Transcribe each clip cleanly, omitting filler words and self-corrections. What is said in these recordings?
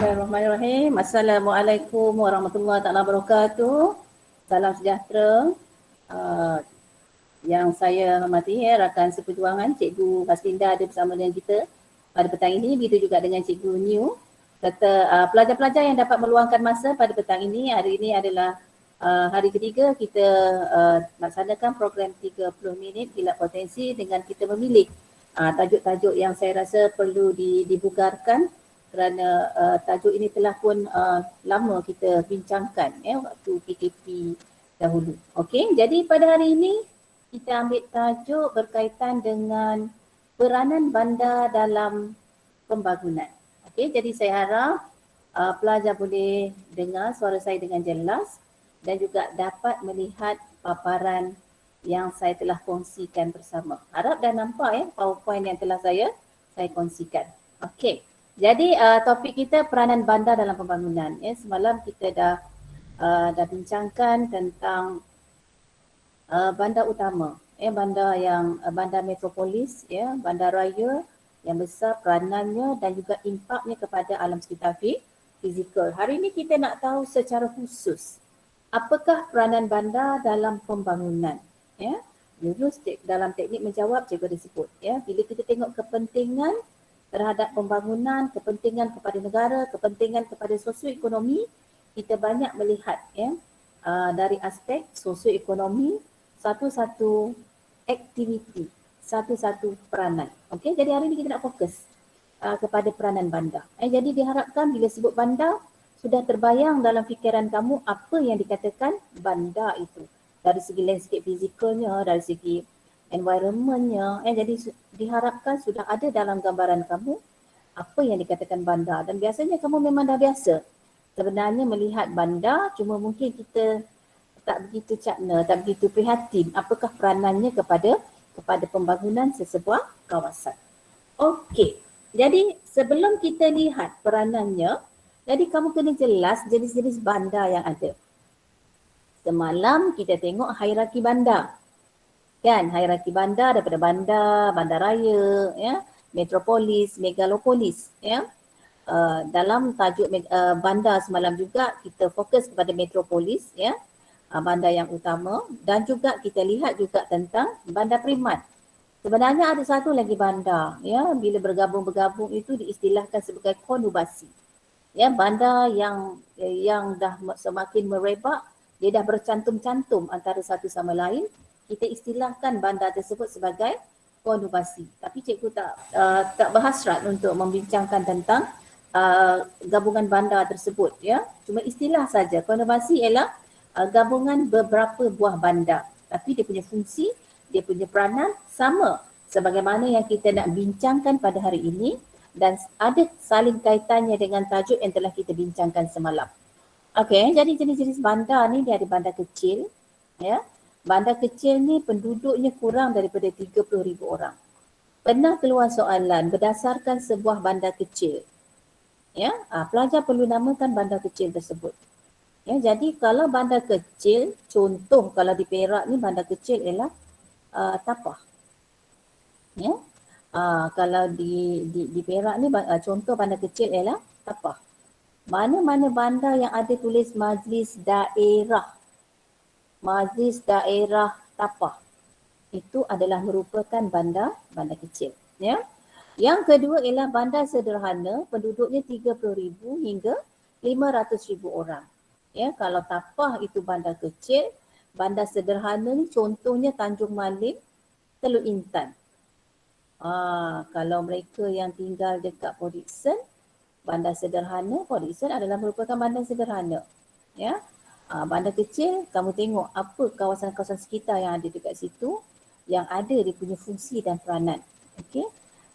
Bismillahirrahmanirrahim. Assalamualaikum warahmatullahi wabarakatuh. Salam sejahtera. Yang saya hormati rakan seperjuangan Cikgu Haslinda ada bersama dengan kita pada petang ini, begitu juga dengan Cikgu New serta pelajar-pelajar yang dapat meluangkan masa pada petang ini. Hari ini adalah hari ketiga kita laksanakan program 30 minit kilat potensi dengan kita memilih tajuk-tajuk yang saya rasa perlu dibugarkan kerana tajuk ini telah pun lama kita bincangkan waktu PKP dahulu. Okey, jadi pada hari ini kita ambil tajuk berkaitan dengan peranan bandar dalam pembangunan. Okey, jadi saya harap pelajar boleh dengar suara saya dengan jelas dan juga dapat melihat paparan yang saya telah kongsikan bersama. Harap dah nampak PowerPoint yang telah saya kongsikan. Okey. Jadi topik kita peranan bandar dalam pembangunan. Semalam kita dah bincangkan tentang bandar utama, bandar metropolis, bandar raya yang besar peranannya dan juga impaknya kepada alam sekitar fizikal. Hari ini kita nak tahu secara khusus apakah peranan bandar dalam pembangunan. Dulu dalam teknik menjawab cikgu disebut, bila kita tengok kepentingan terhadap pembangunan, kepentingan kepada negara, kepentingan kepada sosioekonomi, kita banyak melihat dari aspek sosioekonomi, satu-satu aktiviti, satu-satu peranan. Okey, jadi hari ini kita nak fokus kepada peranan bandar. Jadi diharapkan bila sebut bandar, sudah terbayang dalam fikiran kamu apa yang dikatakan bandar itu. Dari segi landscape fizikalnya, dari segi environmentnya, jadi diharapkan sudah ada dalam gambaran kamu apa yang dikatakan bandar. Dan biasanya kamu memang dah biasa sebenarnya melihat bandar, cuma mungkin kita tak begitu cakna, tak begitu prihatin apakah peranannya kepada pembangunan sesebuah kawasan. Okey, jadi sebelum kita lihat peranannya, jadi kamu kena jelas jenis-jenis bandar yang ada. Semalam kita tengok hierarki bandar. Kan, hierarki bandar daripada bandar raya, metropolis, megalopolis, dalam tajuk bandar semalam juga kita fokus kepada metropolis, bandar yang utama, dan juga kita lihat juga tentang bandar primat. Sebenarnya ada satu lagi bandar, bila bergabung-bergabung itu diistilahkan sebagai konubasi. Bandar yang dah semakin merebak, dia dah bercantum-cantum antara satu sama lain, kita istilahkan bandar tersebut sebagai konubasi. Tapi cikgu tak berhasrat untuk membincangkan tentang gabungan bandar tersebut, cuma istilah saja. Konubasi ialah gabungan beberapa buah bandar, tapi dia punya fungsi, dia punya peranan sama sebagaimana yang kita nak bincangkan pada hari ini dan ada saling kaitannya dengan tajuk yang telah kita bincangkan semalam. Okey, jadi jenis-jenis bandar ni dia ada bandar kecil, Bandar kecil ni penduduknya kurang daripada 30,000 orang. Pernah keluar soalan berdasarkan sebuah bandar kecil. Pelajar perlu namakan bandar kecil tersebut. Jadi kalau bandar kecil, contoh kalau di Perak ni bandar kecil ialah Tapah. Kalau di Perak ni contoh bandar kecil ialah Tapah. Mana-mana bandar yang ada tulis Majlis Daerah Tapah, itu adalah merupakan bandar kecil. Yang kedua ialah bandar sederhana, penduduknya 30,000 hingga 500,000 orang. Kalau Tapah itu bandar kecil, bandar sederhana ni contohnya Tanjung Malim, Teluk Intan. Kalau mereka yang tinggal dekat Port Dickson, bandar sederhana Port Dickson adalah merupakan bandar sederhana. Bandar kecil, kamu tengok apa kawasan-kawasan sekitar yang ada dekat situ yang ada dia punya fungsi dan peranan. Okey.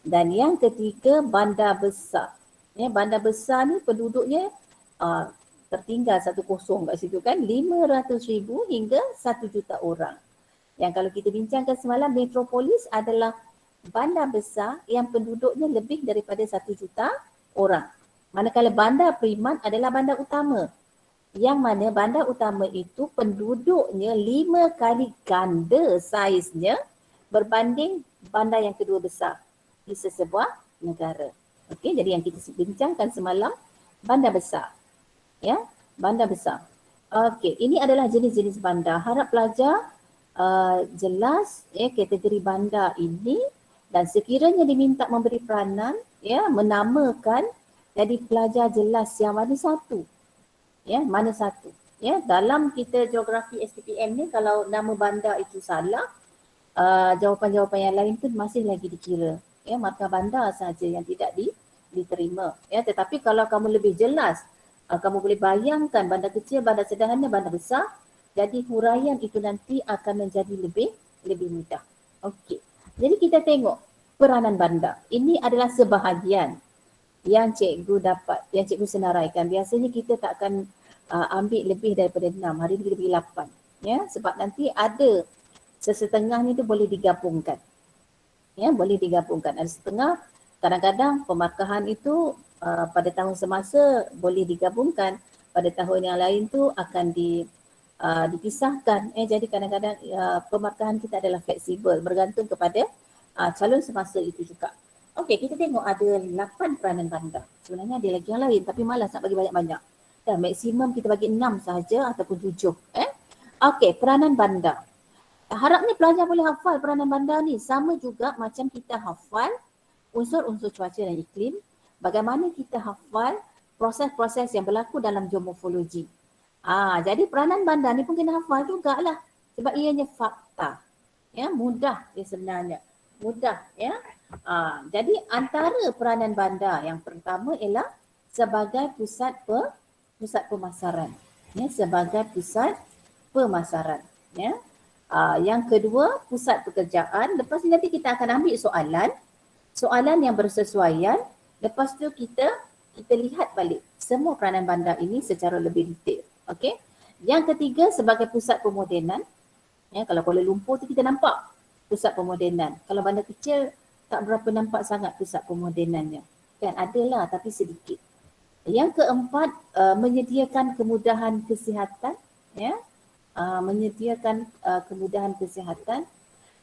Dan yang ketiga, bandar besar. Bandar besar ni penduduknya tertinggal 1-0 kat situ kan, 500,000 hingga 1 juta orang. Yang kalau kita bincangkan semalam, metropolis adalah bandar besar yang penduduknya lebih daripada 1 juta orang. Manakala bandar primat adalah bandar utama, yang mana bandar utama itu penduduknya 5 kali ganda saiznya berbanding bandar yang kedua besar di sesebuah negara. Okey, jadi yang kita bincangkan semalam Bandar besar. Ya, bandar besar. Okey, ini adalah jenis-jenis bandar. Harap pelajar jelas kategori bandar ini, dan sekiranya diminta memberi peranan, menamakan, jadi pelajar jelas yang mana satu. Mana satu. Dalam kita geografi SPPM ni, kalau nama bandar itu salah, jawapan-jawapan yang lain tu masih lagi dikira. Markah bandar saja yang tidak diterima. Tetapi kalau kamu lebih jelas, kamu boleh bayangkan bandar kecil, bandar sederhana, bandar besar, jadi huraian itu nanti akan menjadi lebih mudah. Okey. Jadi kita tengok peranan bandar. Ini adalah sebahagian yang cikgu dapat, yang cikgu senaraikan. Biasanya kita tak akan ambil lebih daripada 6. Hari ini lebih 8. Sebab nanti ada sesetengah ni tu boleh digabungkan. Boleh digabungkan. Ada setengah, kadang-kadang pemarkahan itu pada tahun semasa boleh digabungkan. Pada tahun yang lain tu akan dipisahkan. Jadi kadang-kadang pemarkahan kita adalah fleksibel, bergantung kepada calon semasa itu juga. Okey, kita tengok ada 8 peranan bandar. Sebenarnya ada lagi yang lain tapi malas nak bagi banyak-banyak. Dan maksimum kita bagi 6 sahaja ataupun 7. Okey, peranan bandar. Harapnya pelajar boleh hafal peranan bandar ni. Sama juga macam kita hafal unsur-unsur cuaca dan iklim. Bagaimana kita hafal proses-proses yang berlaku dalam geomorfologi. Jadi peranan bandar ni pun kena hafal jugalah. Sebab ianya fakta. Mudah dia sebenarnya. Mudah. Jadi antara peranan bandar yang pertama ialah sebagai pusat pemasaran. Sebagai pusat pemasaran. Yang kedua, pusat pekerjaan. Lepas ni nanti kita akan ambil soalan yang bersesuaian. Lepas tu kita lihat balik semua peranan bandar ini secara lebih detail. Okey. Yang ketiga, sebagai pusat pemodenan. Kalau Kuala Lumpur tu kita nampak pusat pemodenan. Kalau bandar kecil tak berapa nampak sangat pusat pemodenannya. Kan adalah tapi sedikit. Yang keempat, menyediakan kemudahan kesihatan. Menyediakan kemudahan kesihatan.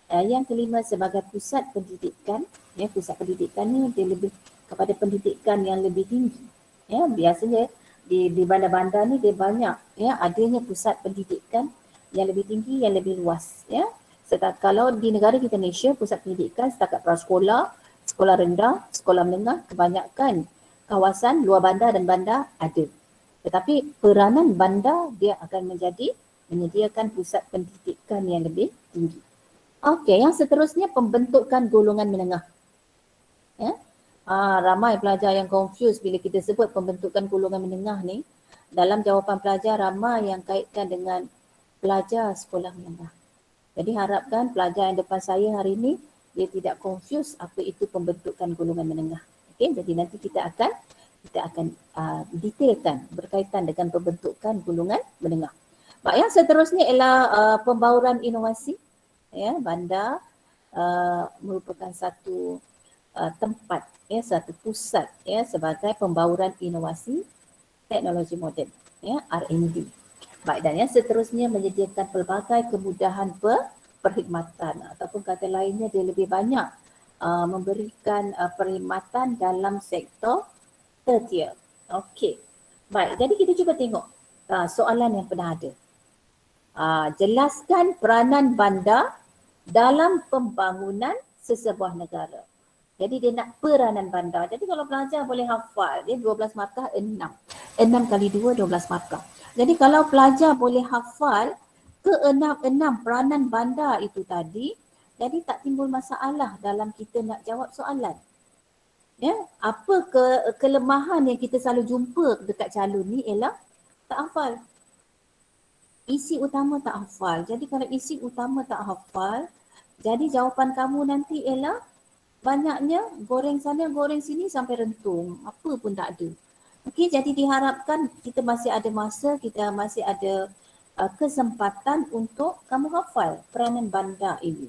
Yang kelima, sebagai pusat pendidikan. Pusat pendidikan ni dia lebih kepada pendidikan yang lebih tinggi. Biasanya di bandar-bandar ni dia banyak adanya pusat pendidikan yang lebih tinggi, yang lebih luas. Kalau di negara kita Malaysia, pusat pendidikan setakat prasekolah, sekolah rendah, sekolah menengah, kebanyakan kawasan luar bandar dan bandar ada. Tetapi peranan bandar dia akan menyediakan pusat pendidikan yang lebih tinggi. Okey, yang seterusnya pembentukan golongan menengah. Ramai pelajar yang confuse bila kita sebut pembentukan golongan menengah ni. Dalam jawapan pelajar ramai yang kaitkan dengan pelajar sekolah menengah. Jadi harapkan pelajar yang depan saya hari ini dia tidak confuse apa itu pembentukan golongan menengah. Okey, jadi nanti kita akan detailkan berkaitan dengan pembentukan golongan menengah. Baik, yang seterusnya ialah pembauran inovasi. Bandar merupakan satu tempat, satu pusat sebagai pembauran inovasi teknologi moden, R&D. Baik, dan yang seterusnya menyediakan pelbagai kemudahan perkhidmatan ataupun kata lainnya dia lebih banyak memberikan perkhidmatan dalam sektor tertiar. Okey. Baik, jadi kita cuba tengok soalan yang pernah ada. Jelaskan peranan bandar dalam pembangunan sesebuah negara. Jadi dia nak peranan bandar. Jadi kalau pelajar boleh hafal, dia 12 markah 6. 6 kali 2, 12 markah. Jadi kalau pelajar boleh hafal ke-6 peranan bandar itu tadi, jadi tak timbul masalah dalam kita nak jawab soalan. Apa kelemahan yang kita selalu jumpa dekat calon ni ialah tak hafal. Isi utama tak hafal. Jadi kalau isi utama tak hafal, jadi jawapan kamu nanti ialah banyaknya goreng sana, goreng sini sampai rentung. Apa pun tak ada. Okey, jadi diharapkan kita masih ada masa, kita masih ada kesempatan untuk kamu hafal peranan bandar ini.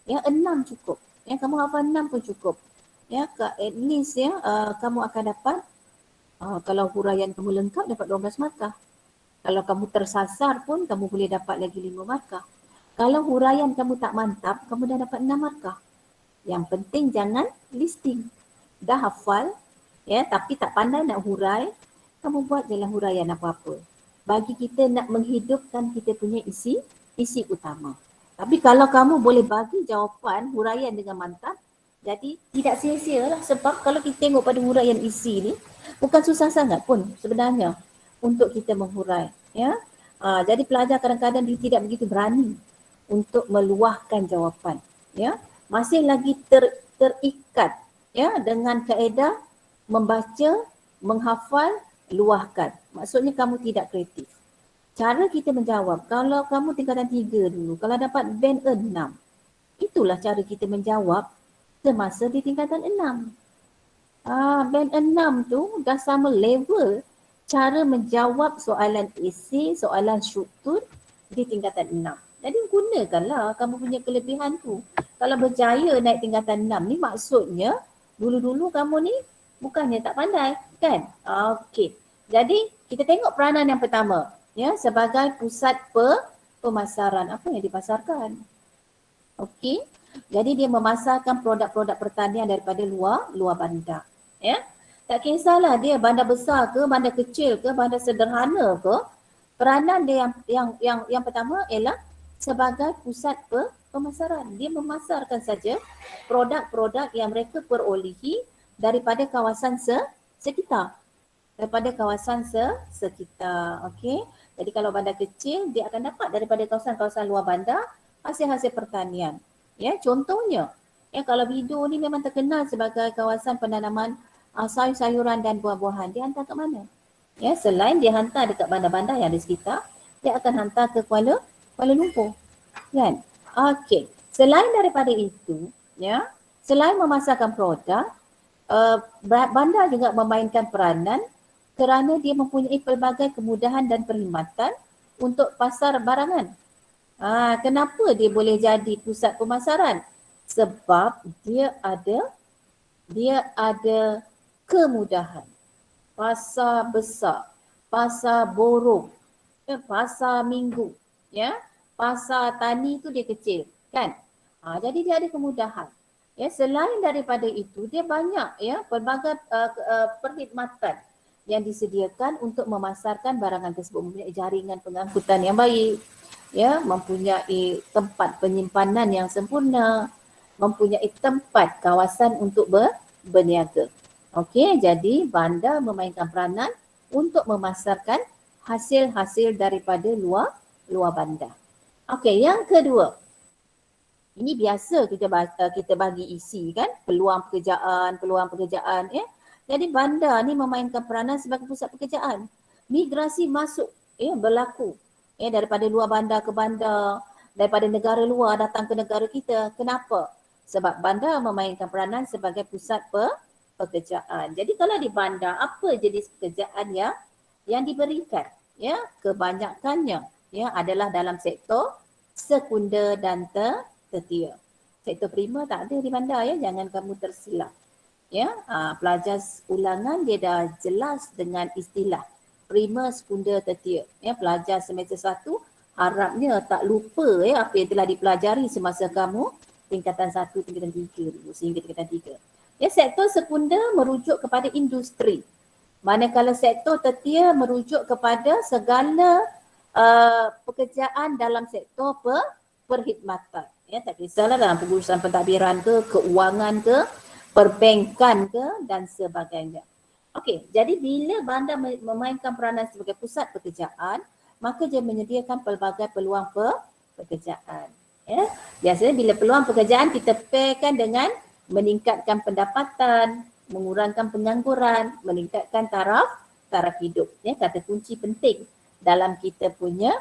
6 cukup. Kamu hafal 6 pun cukup. At least kamu akan dapat, kalau huraian kamu lengkap dapat 12 markah. Kalau kamu tersasar pun kamu boleh dapat lagi 5 markah. Kalau huraian kamu tak mantap, kamu dah dapat 6 markah. Yang penting jangan listing. Dah hafal, tapi tak pandai nak hurai, kamu buat je lah huraian apa-apa. Bagi kita nak menghidupkan kita punya isi utama. Tapi kalau kamu boleh bagi jawapan huraian dengan mantap, jadi tidak sia-sia lah, sebab kalau kita tengok pada huraian isi ni, bukan susah sangat pun sebenarnya untuk kita menghurai. Ya? Jadi pelajar kadang-kadang dia tidak begitu berani untuk meluahkan jawapan. Ya? Masih lagi terikat ya dengan kaedah membaca, menghafal, luahkan. Maksudnya kamu tidak kreatif. Cara kita menjawab, kalau kamu tingkatan 3 dulu, kalau dapat band 6, itulah cara kita menjawab semasa di tingkatan 6. Band 6 tu dah sama level cara menjawab soalan isi, soalan struktur di tingkatan 6. Jadi gunakanlah kamu punya kelebihan tu. Kalau berjaya naik tingkatan 6 ni maksudnya dulu-dulu kamu ni bukannya tak pandai kan? Okey. Jadi kita tengok peranan yang pertama ya sebagai pusat pemasaran. Apa yang dipasarkan? Okey. Jadi dia memasarkan produk-produk pertanian daripada luar bandar. Ya. Tak kisahlah dia bandar besar ke, bandar kecil ke, bandar sederhana ke, peranan dia yang pertama ialah sebagai pusat pemasaran. Dia memasarkan saja produk-produk yang mereka perolehi daripada kawasan sekitar. Daripada kawasan sekitar. Okey. Jadi kalau bandar kecil, dia akan dapat daripada kawasan-kawasan luar bandar hasil-hasil pertanian. Ya, contohnya, ya kalau Bido ni memang terkenal sebagai kawasan penanaman sayur-sayuran dan buah-buahan. Dia hantar ke mana? Ya, selain dia hantar dekat bandar-bandar yang ada sekitar, dia akan hantar ke Kuala Lumpur. Kan? Okey. Selain daripada itu, ya, selain memasarkan produk, bandar juga memainkan peranan kerana dia mempunyai pelbagai kemudahan dan perkhidmatan untuk pasar barangan. Kenapa dia boleh jadi pusat pemasaran? Sebab dia ada kemudahan. Pasar besar, pasar borong, pasar minggu, ya, pasar tani tu dia kecil, kan? Jadi dia ada kemudahan. Ya, selain daripada itu, dia banyak ya pelbagai perkhidmatan yang disediakan untuk memasarkan barangan tersebut, mempunyai jaringan pengangkutan yang baik, ya, mempunyai tempat penyimpanan yang sempurna, mempunyai tempat kawasan untuk berniaga. Okey, jadi bandar memainkan peranan untuk memasarkan hasil-hasil daripada luar bandar. Okey, yang kedua. Ini biasa kita bagi isi kan, peluang pekerjaan ya. Jadi bandar ni memainkan peranan sebagai pusat pekerjaan. Migrasi masuk ya berlaku ya daripada luar bandar ke bandar, daripada negara luar datang ke negara kita. Kenapa? Sebab bandar memainkan peranan sebagai pusat pekerjaan. Jadi kalau di bandar, apa jenis pekerjaan yang diberikan? Ya, kebanyakannya ya adalah dalam sektor sekunder dan tertier. Sektor primer tak ada di bandar ya, jangan kamu tersilap. Ya, pelajar ulangan dia dah jelas dengan istilah primer, sekunder, tertier. Ya, pelajar semester 1 harapnya tak lupa ya apa yang telah dipelajari semasa kamu tingkatan 1, tingkatan 3 dulu sehingga tingkatan 3. Ya, sektor sekunder merujuk kepada industri. Manakala sektor tertier merujuk kepada segala pekerjaan dalam sektor perkhidmatan. Ya, tak kisahlah dalam pengurusan pentadbiran ke, keuangan ke, perbankan ke dan sebagainya. Okey, jadi bila bandar memainkan peranan sebagai pusat pekerjaan, maka dia menyediakan pelbagai peluang pekerjaan. Ya, biasanya bila peluang pekerjaan kita pairkan dengan meningkatkan pendapatan, mengurangkan pengangguran, meningkatkan taraf hidup. Ya, kata kunci penting dalam kita punya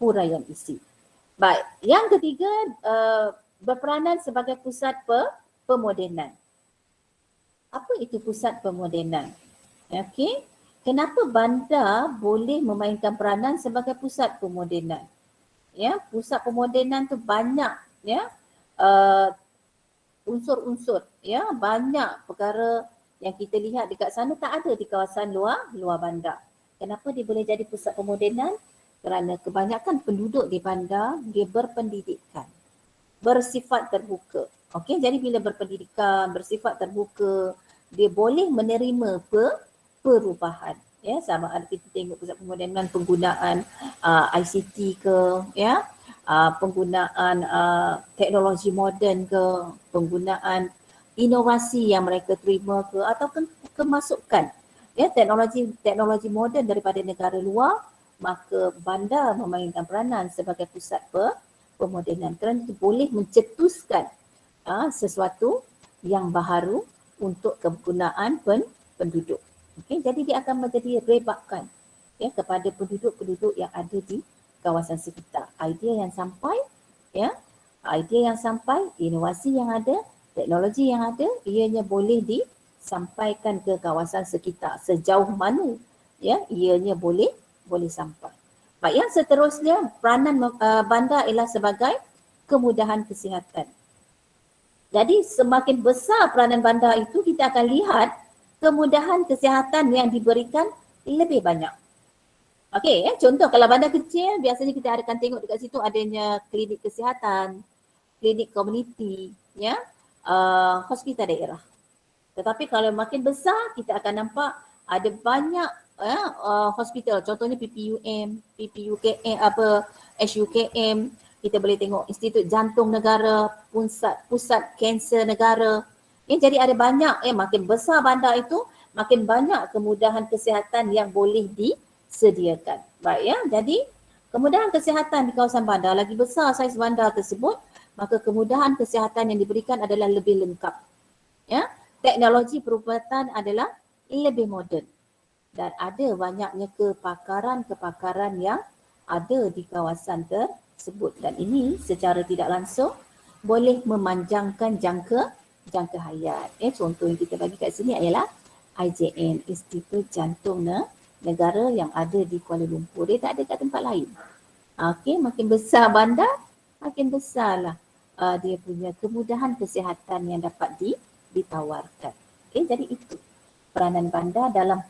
huraian isi. Baik, yang ketiga berperanan sebagai pusat pemodenan. Apa itu pusat pemodenan? Okey, kenapa bandar boleh memainkan peranan sebagai pusat pemodenan? Ya, pusat pemodenan tu banyak ya unsur-unsur ya, banyak perkara yang kita lihat dekat sana tak ada di kawasan luar bandar. Kenapa dia boleh jadi pusat pemodenan? Kerana kebanyakan penduduk di bandar dia berpendidikan, bersifat terbuka. Okey, jadi bila berpendidikan, bersifat terbuka, dia boleh menerima perubahan. Ya, sama ada kita tengok pusat pemodenan penggunaan ICT ke, ya, penggunaan teknologi moden ke, penggunaan inovasi yang mereka terima ke, ataupun kemasukan ya teknologi moden daripada negara luar, maka bandar memainkan peranan sebagai pusat pemodenan kerana itu boleh mencetuskan sesuatu yang baharu untuk kegunaan penduduk. Okay, jadi dia akan menjadi rebakan ya kepada penduduk-penduduk yang ada di kawasan sekitar. Idea yang sampai, inovasi yang ada, teknologi yang ada, ianya boleh disampaikan ke kawasan sekitar sejauh mana ya ianya boleh sampai. Baik, yang seterusnya peranan bandar ialah sebagai kemudahan kesihatan. Jadi semakin besar peranan bandar itu, kita akan lihat kemudahan kesihatan yang diberikan lebih banyak. Okey, contoh kalau bandar kecil, biasanya kita akan tengok dekat situ adanya klinik kesihatan, klinik komuniti, ya, hospital daerah. Tetapi kalau makin besar, kita akan nampak ada banyak hospital, contohnya PPUM, SUKM, kita boleh tengok Institut Jantung Negara, Pusat Kanser Negara. Jadi ada banyak, makin besar bandar itu, makin banyak kemudahan kesihatan yang boleh disediakan. Baik ya, jadi kemudahan kesihatan di kawasan bandar, lagi besar saiz bandar tersebut, maka kemudahan kesihatan yang diberikan adalah lebih lengkap. Ya, teknologi perubatan adalah lebih moden dan ada banyaknya kepakaran yang ada di kawasan tersebut, dan ini secara tidak langsung boleh memanjangkan jangka hayat. Contoh yang kita bagi kat sini ialah IJN, Institut Jantung Negara yang ada di Kuala Lumpur. Dia tak ada kat tempat lain. Okey, makin besar bandar, makin besarlah dia punya kemudahan kesihatan yang dapat ditawarkan. Jadi itu peranan bandar dalam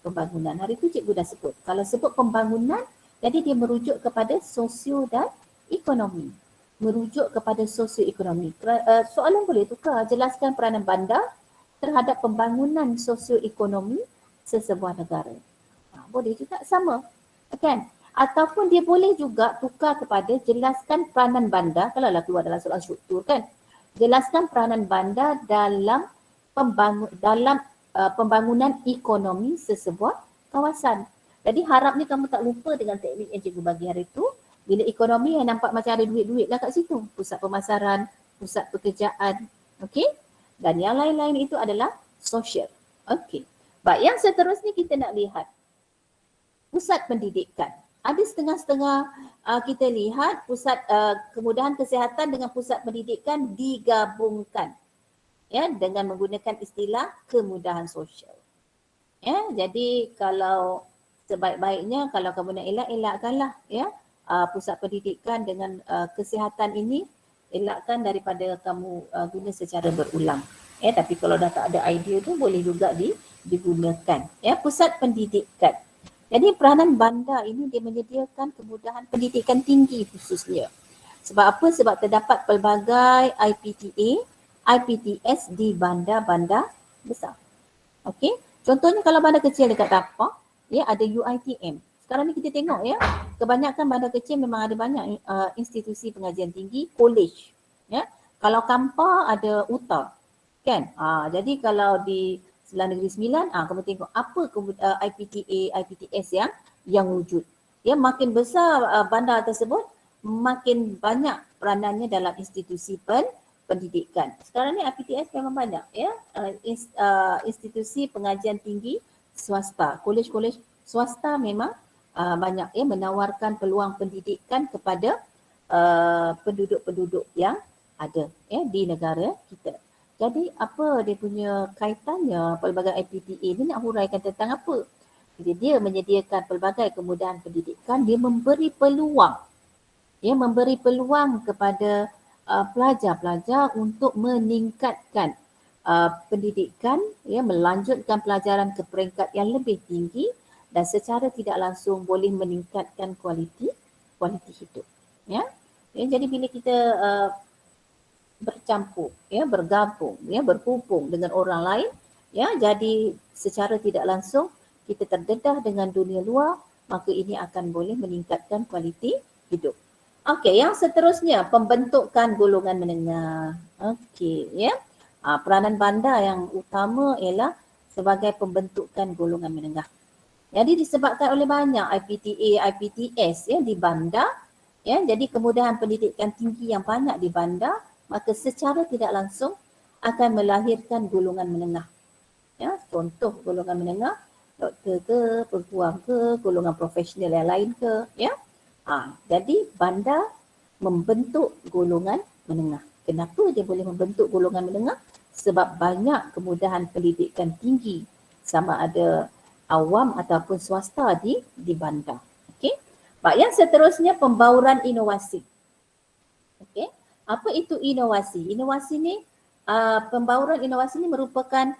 pembangunan. Hari itu cikgu dah sebut. Kalau sebut pembangunan, jadi dia merujuk kepada sosio dan ekonomi. Soalan boleh tukar, jelaskan peranan bandar terhadap pembangunan sosioekonomi sesebuah negara. Boleh juga sama, kan? Ataupun dia boleh juga tukar kepada jelaskan peranan bandar, kalau keluar dalam soalan struktur kan. Jelaskan peranan bandar dalam pembangunan ekonomi sesebuah kawasan. Jadi harapnya kamu tak lupa dengan teknik yang cikgu bagi hari itu. Bila ekonomi yang nampak macam ada duit-duit lah kat situ. Pusat pemasaran, pusat pekerjaan. Okey? Dan yang lain-lain itu adalah sosial. Okey. Baik, yang seterusnya kita nak lihat pusat pendidikan. Ada setengah-setengah kita lihat pusat kemudahan kesihatan dengan pusat pendidikan digabungkan. Ya, dengan menggunakan istilah kemudahan sosial. Ya, jadi kalau sebaik-baiknya kalau kamu nak elakkanlah ya pusat pendidikan dengan kesihatan ini, elakkan daripada kamu guna secara berulang. Tapi kalau dah tak ada idea tu boleh juga digunakan. Ya, pusat pendidikan. Jadi peranan bandar ini dia menyediakan kemudahan pendidikan tinggi khususnya. Sebab apa? Sebab terdapat pelbagai IPTA, IPTS di bandar-bandar besar. Okey, contohnya kalau bandar kecil dekat tapak, ya ada UiTM. Sekarang ni kita tengok ya, kebanyakan bandar kecil memang ada banyak institusi pengajian tinggi, college. Ya, kalau Kampar ada UTA, kan? Jadi kalau di Sebelah Negeri Sembilan, kamu tengok apa IPTA, IPTS yang wujud. Ya, makin besar bandar tersebut, makin banyak peranannya dalam institusi pendidikan. Sekarang ni IPTS memang banyak ya, institusi pengajian tinggi swasta, kolej-kolej swasta memang banyak ya menawarkan peluang pendidikan kepada penduduk-penduduk yang ada ya di negara kita. Jadi apa dia punya kaitannya pelbagai IPTA ni nak huraikan tentang apa? Jadi dia menyediakan pelbagai kemudahan pendidikan, dia memberi peluang kepada pelajar-pelajar untuk meningkatkan pendidikan, ya, melanjutkan pelajaran ke peringkat yang lebih tinggi dan secara tidak langsung boleh meningkatkan kualiti hidup. Ya, jadi bila kita bercampur, ya, bergabung, ya, berhubung dengan orang lain, ya, jadi secara tidak langsung kita terdedah dengan dunia luar, maka ini akan boleh meningkatkan kualiti hidup. Okey, yang seterusnya pembentukan golongan menengah. Okey, ya. Peranan bandar yang utama ialah sebagai pembentukan golongan menengah. Jadi disebabkan oleh banyak IPTA, IPTS ya di bandar, ya, jadi kemudahan pendidikan tinggi yang banyak di bandar, maka secara tidak langsung akan melahirkan golongan menengah. Ya, contoh golongan menengah, doktor ke, peguam ke, golongan profesional yang lain ke, ya. Jadi bandar membentuk golongan menengah. Kenapa dia boleh membentuk golongan menengah? Sebab banyak kemudahan pendidikan tinggi sama ada awam ataupun swasta di bandar. Okey. Baik, yang seterusnya pembauran inovasi. Okey. Apa itu inovasi? Inovasi ni pembauran inovasi ni merupakan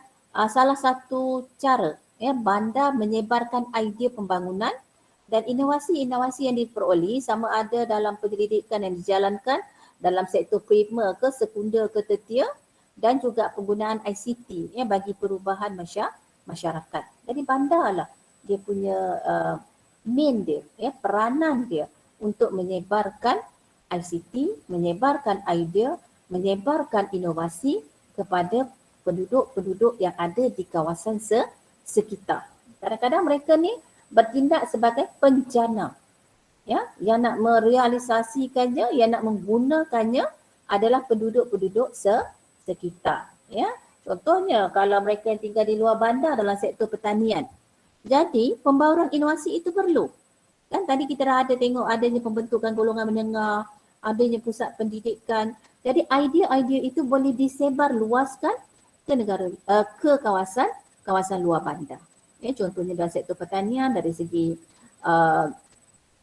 salah satu cara ya bandar menyebarkan idea pembangunan dan inovasi-inovasi yang diperoleh sama ada dalam penyelidikan yang dijalankan dalam sektor primer ke sekunder ke tertiar dan juga penggunaan ICT ya bagi perubahan masyarakat. Jadi bandarlah dia punya main dia ya peranan dia untuk menyebarkan ICT, menyebarkan idea, menyebarkan inovasi kepada penduduk-penduduk yang ada di kawasan sekitar. Kadang-kadang mereka ni bertindak sebagai penjana. Ya, yang nak merealisasikannya, yang nak menggunakannya adalah penduduk-penduduk sekitar. Ya, contohnya kalau mereka yang tinggal di luar bandar dalam sektor pertanian. Jadi pembauran inovasi itu perlu. Kan tadi kita dah ada tengok adanya pembentukan golongan menengah, adanya pusat pendidikan. Jadi idea-idea itu boleh disebar luaskan ke negara ke kawasan luar bandar. Ya, contohnya dalam sektor pertanian dari segi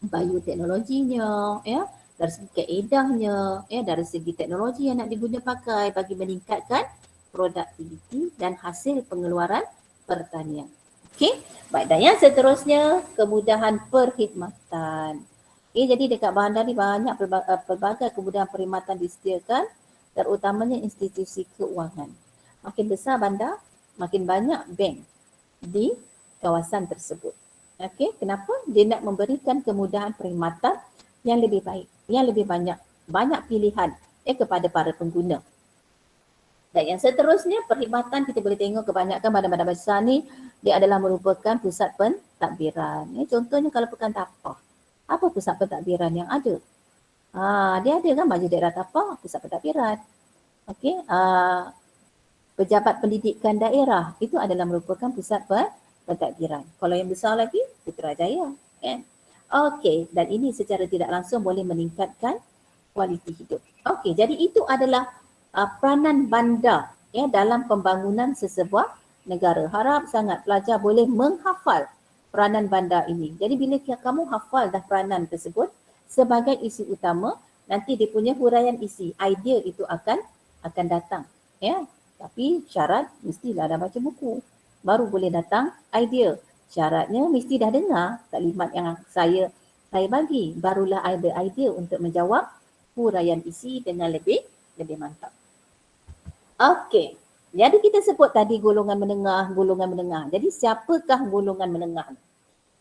bioteknologinya, ya, dari segi keedahnya, ya, dari segi teknologi yang nak diguna pakai bagi meningkatkan produktiviti dan hasil pengeluaran pertanian. Okey, baik, dan yang seterusnya kemudahan perkhidmatan. Okay, jadi dekat bandar ni banyak pelbagai kemudahan perkhidmatan disediakan, terutamanya institusi keuangan. Makin besar bandar, makin banyak bank di kawasan tersebut. Okey, kenapa? Dia nak memberikan kemudahan perkhidmatan yang lebih baik, yang lebih banyak pilihan kepada para pengguna. Dan yang seterusnya perkhidmatan kita boleh tengok kebanyakan bandar-bandar besar ni dia adalah merupakan pusat pentadbiran. Contohnya kalau Pekan Tapah, apa pusat pentadbiran yang ada? Dia ada kan Majlis Daerah Tapah, pusat pentadbiran. Okey, pejabat pendidikan daerah itu adalah merupakan pusat pentadbiran. Kalau yang besar lagi, Putrajaya, kan? Okey, dan ini secara tidak langsung boleh meningkatkan kualiti hidup. Okey, jadi itu adalah peranan bandar ya dalam pembangunan sesebuah negara. Harap sangat pelajar boleh menghafal peranan bandar ini. Jadi bila kamu hafal dah peranan tersebut sebagai isi utama, nanti dia punya huraian isi, idea itu akan datang, ya. Tapi syarat mestilah dah baca buku baru boleh datang idea. Syaratnya mesti dah dengar taklimat yang saya bagi, barulah ada idea untuk menjawab huraian isi dengan lebih mantap. Okey. Jadi kita sebut tadi golongan menengah. Jadi siapakah golongan menengah?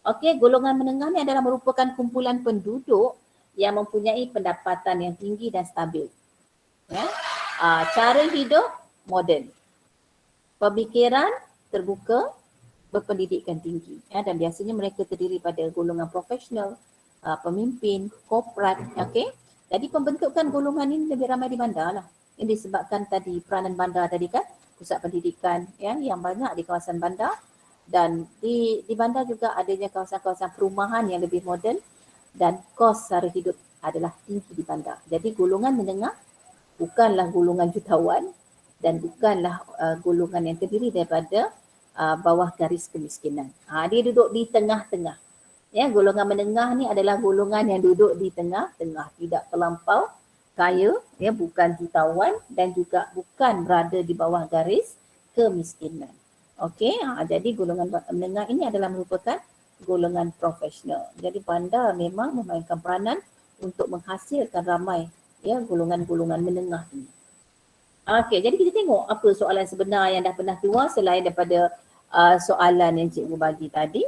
Okey, golongan menengah ni adalah merupakan kumpulan penduduk yang mempunyai pendapatan yang tinggi dan stabil. Ya. Cara hidup moden. Pemikiran terbuka, berpendidikan tinggi. Ya, dan biasanya mereka terdiri pada golongan profesional, pemimpin, korporat. Okey. Jadi pembentukan golongan ini lebih ramai di bandar lah. Ini disebabkan tadi peranan bandar tadi kan, pusat pendidikan ya, yang banyak di kawasan bandar dan di bandar juga adanya kawasan-kawasan perumahan yang lebih moden dan kos sara hidup adalah tinggi di bandar. Jadi golongan menengah bukanlah golongan jutawan dan bukanlah golongan yang terdiri daripada bawah garis kemiskinan. Dia duduk di tengah-tengah. Ya, golongan menengah ni adalah golongan yang duduk di tengah-tengah, tidak terlampau kaya, ya, bukan jutawan dan juga bukan berada di bawah garis kemiskinan. Okey, jadi golongan menengah ini adalah merupakan golongan profesional. Jadi bandar memang memainkan peranan untuk menghasilkan ramai ya golongan-golongan menengah ini. Okey, jadi kita tengok apa soalan sebenar yang dah pernah keluar selain daripada soalan yang cikgu bagi tadi.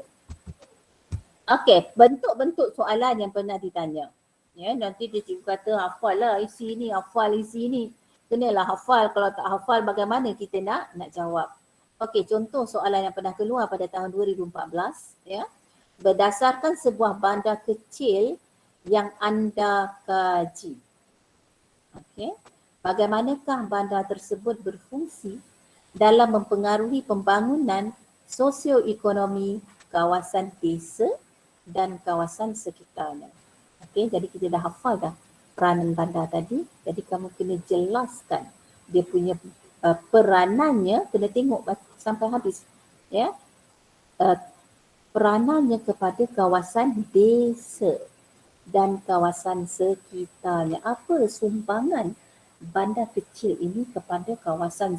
Okey, bentuk-bentuk soalan yang pernah ditanya. Ya, nanti dia cikgu kata hafal lah isi ni, hafal isi ni. Kenalah hafal, kalau tak hafal bagaimana kita nak jawab. Okey, contoh soalan yang pernah keluar pada tahun 2014, ya. Berdasarkan sebuah bandar kecil yang anda kaji. Okey. Bagaimanakah bandar tersebut berfungsi dalam mempengaruhi pembangunan sosioekonomi kawasan desa dan kawasan sekitarnya. Okey, jadi kita dah hafal dah peranan bandar tadi. Jadi kamu kena jelaskan dia punya peranannya, kena tengok sampai habis. Ya. Peranannya kepada kawasan desa dan kawasan sekitarnya. Apa sumbangan bandar kecil ini kepada kawasan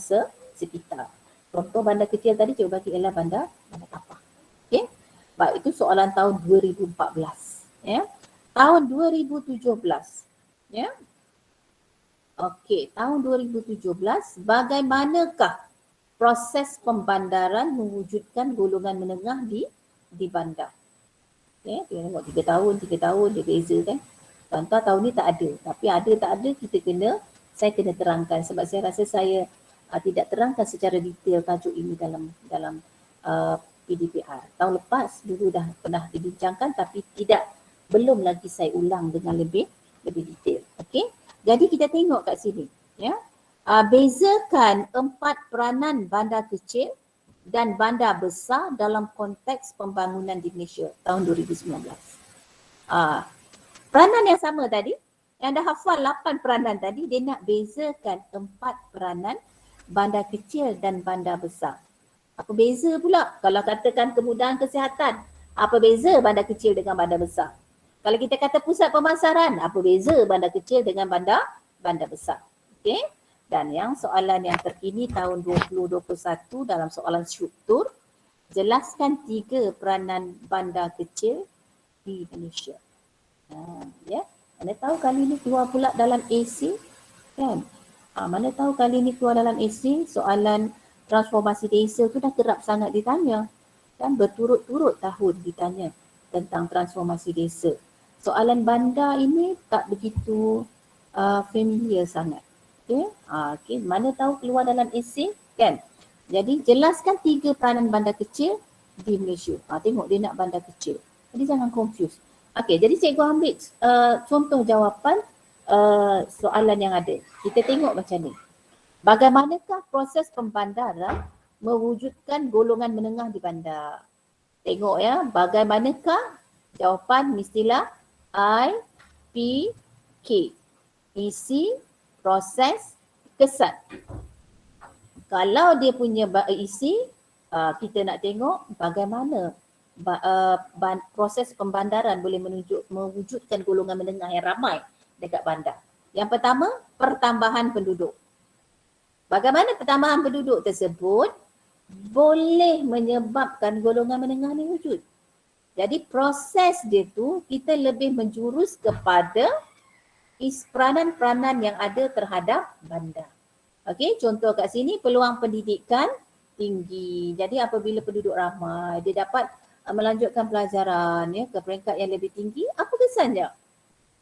sekitar? Contoh bandar kecil tadi cikgu bagi ialah bandar tapak. Okey. Baik, itu soalan tahun 2014. Ya. Tahun 2017. Ya. Okey, tahun 2017 bagaimanakah proses pembandaran mewujudkan golongan menengah di bandar? Okey, kita tengok 3 tahun dia beza kan. Contoh tahun ni tak ada, tapi ada tak ada saya kena terangkan sebab saya rasa saya tidak terangkan secara detail tajuk ini dalam PDPR. Tahun lepas dulu dah pernah dibincangkan tapi belum lagi saya ulang dengan lebih detail. Okey. Jadi kita tengok kat sini, ya. Bezakan 4 peranan bandar kecil dan bandar besar dalam konteks pembangunan di Malaysia tahun 2019. Peranan yang sama tadi, yang dah hafal 8 peranan tadi, dia nak bezakan 4 peranan bandar kecil dan bandar besar. Apa beza pula? Kalau katakan kemudahan kesihatan, apa beza bandar kecil dengan bandar besar? Kalau kita kata pusat pemasaran, apa beza bandar kecil dengan bandar besar? Okey. Dan yang soalan yang terkini tahun 2021 dalam soalan struktur, jelaskan 3 peranan bandar kecil di Malaysia. Ya. Mana tahu kali ni keluar pula dalam AC, kan? Mana tahu kali ni keluar dalam AC soalan transformasi desa tu dah kerap sangat ditanya, dan berturut-turut tahun ditanya tentang transformasi desa. Soalan bandar ini tak begitu familiar sangat. Okey, okay. Mana tahu keluar dalam esei kan. Jadi jelaskan 3 peranan bandar kecil di Malaysia. Tengok dia nak bandar kecil. Jadi jangan confuse. Okey, jadi cikgu ambil contoh jawapan soalan yang ada. Kita tengok macam ni. Bagaimanakah proses pembandaran mewujudkan golongan menengah di bandar? Tengok ya, bagaimanakah jawapan mestilah I, P, K. Isi, proses, kesan. Kalau dia punya isi, kita nak tengok bagaimana proses pembandaran boleh mewujudkan golongan menengah yang ramai dekat bandar. Yang pertama, pertambahan penduduk. Bagaimana pertambahan penduduk tersebut boleh menyebabkan golongan menengah ni wujud. Jadi proses dia tu kita lebih menjurus kepada peranan-peranan yang ada terhadap bandar. Okey, contoh kat sini peluang pendidikan tinggi. Jadi apabila penduduk ramai, dia dapat melanjutkan pelajaran ya ke peringkat yang lebih tinggi. Apa kesannya?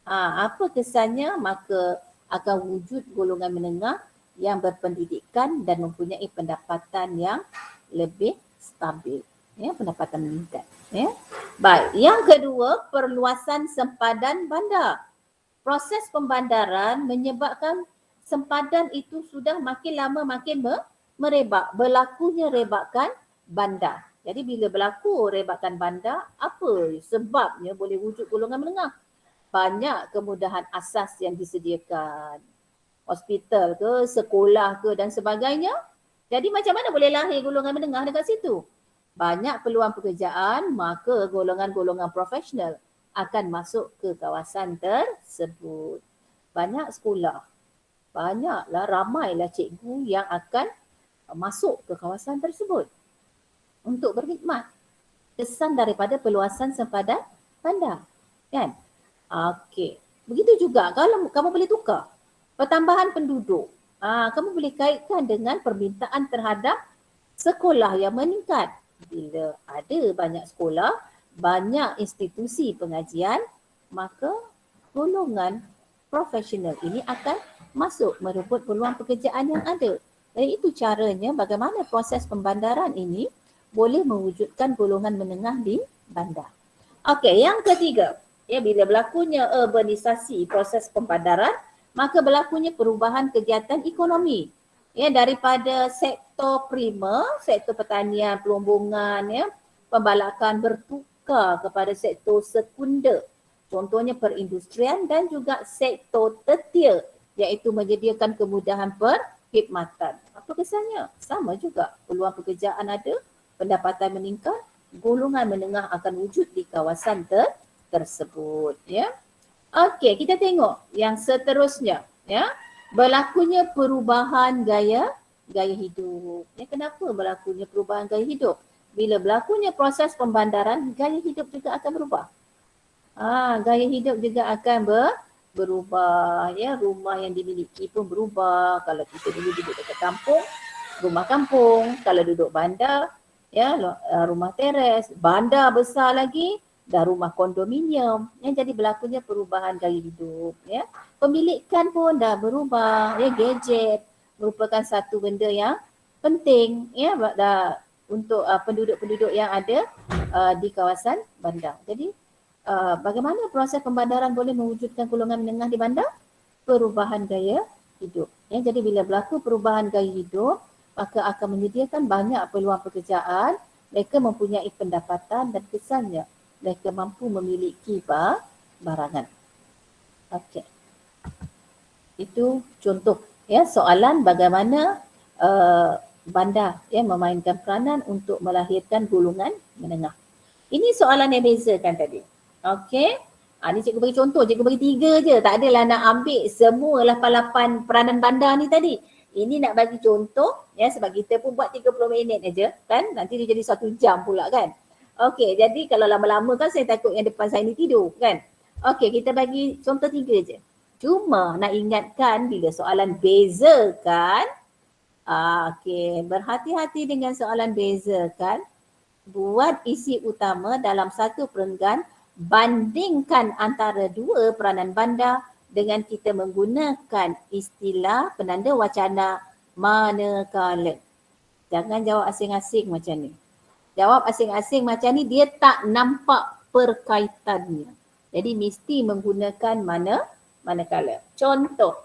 Apa kesannya? Maka akan wujud golongan menengah yang berpendidikan dan mempunyai pendapatan yang lebih stabil. Ya, pendapatan meningkat. Ya. Baik, yang kedua, perluasan sempadan bandar. Proses pembandaran menyebabkan sempadan itu sudah makin lama makin merebak. Berlakunya rebakan bandar. Jadi bila berlaku rebakan bandar, apa sebabnya boleh wujud golongan menengah? Banyak kemudahan asas yang disediakan. Hospital ke, sekolah ke dan sebagainya. Jadi macam mana boleh lahir golongan menengah dekat situ? Banyak peluang pekerjaan, maka golongan-golongan profesional akan masuk ke kawasan tersebut. Banyak sekolah, banyaklah, ramailah cikgu yang akan masuk ke kawasan tersebut untuk berkhidmat. Kesan daripada perluasan sempadan bandar. Kan? Okey. Begitu juga kalau kamu boleh tukar. Pertambahan penduduk. Kamu boleh kaitkan dengan permintaan terhadap sekolah yang meningkat. Bila ada banyak sekolah, banyak institusi pengajian, maka golongan profesional ini akan masuk merebut peluang pekerjaan yang ada. Jadi itu caranya bagaimana proses pembandaran ini boleh mewujudkan golongan menengah di bandar. Okey, yang ketiga, bila berlakunya urbanisasi proses pembandaran, maka berlakunya perubahan kegiatan ekonomi. Daripada sektor primer, sektor pertanian, pelombongan, pembalakan bertukar kepada sektor sekunder. Contohnya perindustrian dan juga sektor tertier, iaitu menyediakan kemudahan perkhidmatan. Apa kesannya? Sama juga, peluang pekerjaan ada, pendapatan meningkat, golongan menengah akan wujud di kawasan tersebut. Okey, kita tengok yang seterusnya. Berlakunya perubahan gaya hidup. Kenapa berlakunya perubahan gaya hidup? Bila berlakunya proses pembandaran, gaya hidup juga akan berubah. Gaya hidup juga akan berubah. Rumah yang dimiliki pun berubah. Kalau kita dulu duduk dekat kampung, rumah kampung. Kalau duduk bandar, rumah teres. Bandar besar lagi, dah rumah kondominium. Jadi berlakunya perubahan gaya hidup. Pemilikan pun dah berubah. Gadget merupakan satu benda yang penting untuk penduduk-penduduk yang ada di kawasan bandar. Jadi bagaimana proses pembandaran boleh mewujudkan golongan menengah di bandar? Perubahan gaya hidup. Jadi bila berlaku perubahan gaya hidup, maka akan menyediakan banyak peluang pekerjaan. Mereka mempunyai pendapatan dan kesannya mereka mampu memiliki barangan. Okey. Itu contoh soalan bagaimana bandar memainkan peranan untuk melahirkan golongan menengah. Ini soalan yang bezakan tadi. Okey. Ni cikgu bagi contoh, cikgu bagi 3 je. Tak adalah nak ambil semua 8 peranan bandar ni tadi. Ini nak bagi contoh sebab kita pun buat 30 minit aja kan. Nanti dia jadi 1 jam pula kan. Okey, jadi kalau lama-lama kan saya takut yang depan saya ni tidur kan. Okey, kita bagi contoh 3 je. Cuma nak ingatkan bila soalan bezakan, okey, berhati-hati dengan soalan bezakan. Buat isi utama dalam satu perenggan, bandingkan antara 2 peranan bandar dengan kita menggunakan istilah penanda wacana manakala. Jangan jawab asing-asing macam ni. Jawab asing-asing macam ni dia tak nampak perkaitannya. Jadi mesti menggunakan manakala. Contoh,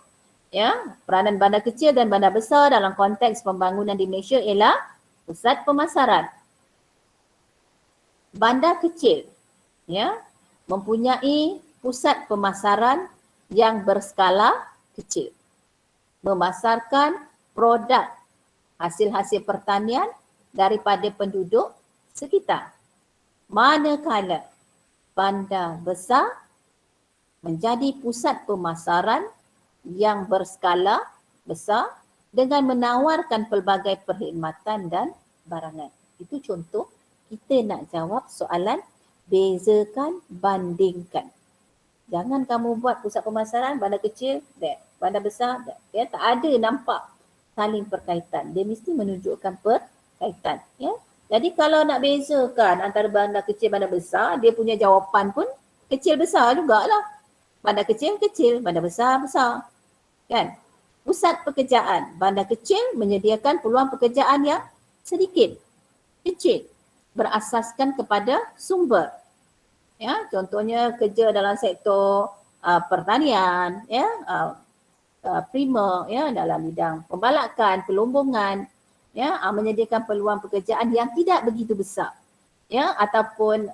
peranan bandar kecil dan bandar besar dalam konteks pembangunan di Malaysia ialah pusat pemasaran. Bandar kecil mempunyai pusat pemasaran yang berskala kecil. Memasarkan produk hasil-hasil pertanian daripada penduduk sekitar. Manakala bandar besar menjadi pusat pemasaran yang berskala besar dengan menawarkan pelbagai perkhidmatan dan barangan. Itu contoh kita nak jawab soalan bezakan, bandingkan. Jangan kamu buat pusat pemasaran bandar kecil, bandar besar, tak ada nampak saling berkaitan. Dia mesti menunjukkan perkaitan. Jadi kalau nak bezakan antara bandar kecil, bandar besar, dia punya jawapan pun kecil besar jugalah. Bandar kecil, bandar besar, besar. Kan? Pusat pekerjaan, bandar kecil menyediakan peluang pekerjaan yang sedikit, kecil, berasaskan kepada sumber. Contohnya kerja dalam sektor pertanian, primer, dalam bidang pembalakan, pelombongan, menyediakan peluang pekerjaan yang tidak begitu besar, ataupun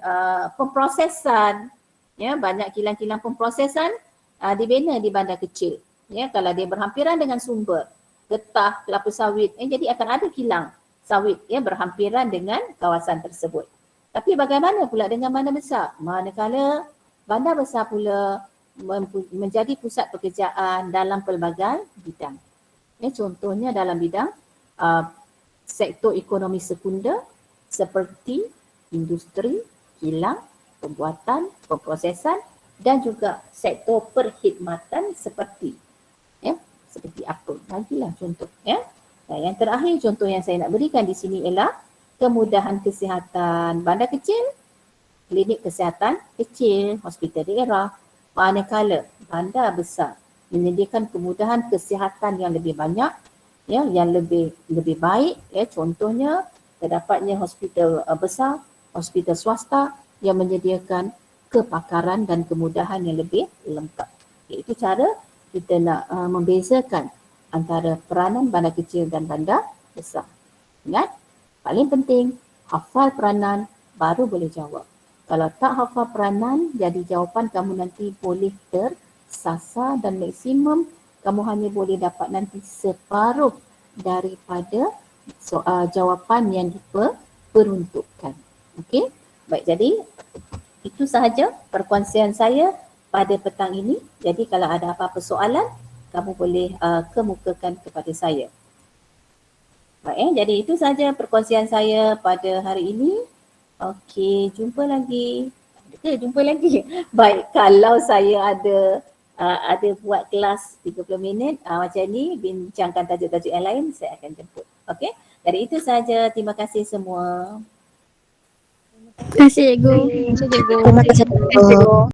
pemprosesan, banyak kilang-kilang pemprosesan dibina di bandar kecil. Kalau dia berhampiran dengan sumber getah, kelapa sawit, jadi akan ada kilang sawit berhampiran dengan kawasan tersebut. Tapi bagaimana pula dengan bandar besar? Manakala bandar besar pula menjadi pusat pekerjaan dalam pelbagai bidang. Contohnya dalam bidang sektor ekonomi sekunder seperti industri, kilang, pembuatan, pemprosesan dan juga sektor perkhidmatan seperti apa? Bagilah contoh. Dan yang terakhir contoh yang saya nak berikan di sini ialah kemudahan kesihatan bandar kecil, klinik kesihatan kecil, hospital daerah. Manakala bandar besar menyediakan kemudahan kesihatan yang lebih banyak, ya, yang lebih baik, ya, contohnya terdapatnya hospital besar, hospital swasta yang menyediakan kepakaran dan kemudahan yang lebih lengkap. Itu cara kita nak membezakan antara peranan bandar kecil dan bandar besar. Ingat, paling penting hafal peranan baru boleh jawab. Kalau tak hafal peranan, jadi jawapan kamu nanti boleh tersasar dan maksimum kamu hanya boleh dapat nanti separuh daripada jawapan yang diperuntukkan. Okey? Baik, jadi itu sahaja perkongsian saya pada petang ini. Jadi kalau ada apa-apa soalan, kamu boleh kemukakan kepada saya. Baik, jadi itu sahaja perkongsian saya pada hari ini. Okey, jumpa lagi. Jumpa lagi. Baik, kalau saya ada buat kelas 30 minit macam ni, bincangkan tajuk-tajuk yang lain, saya akan jemput. Okey, jadi itu sahaja. Terima kasih semua. Terima kasih, Cikgu. Terima kasih, Cikgu.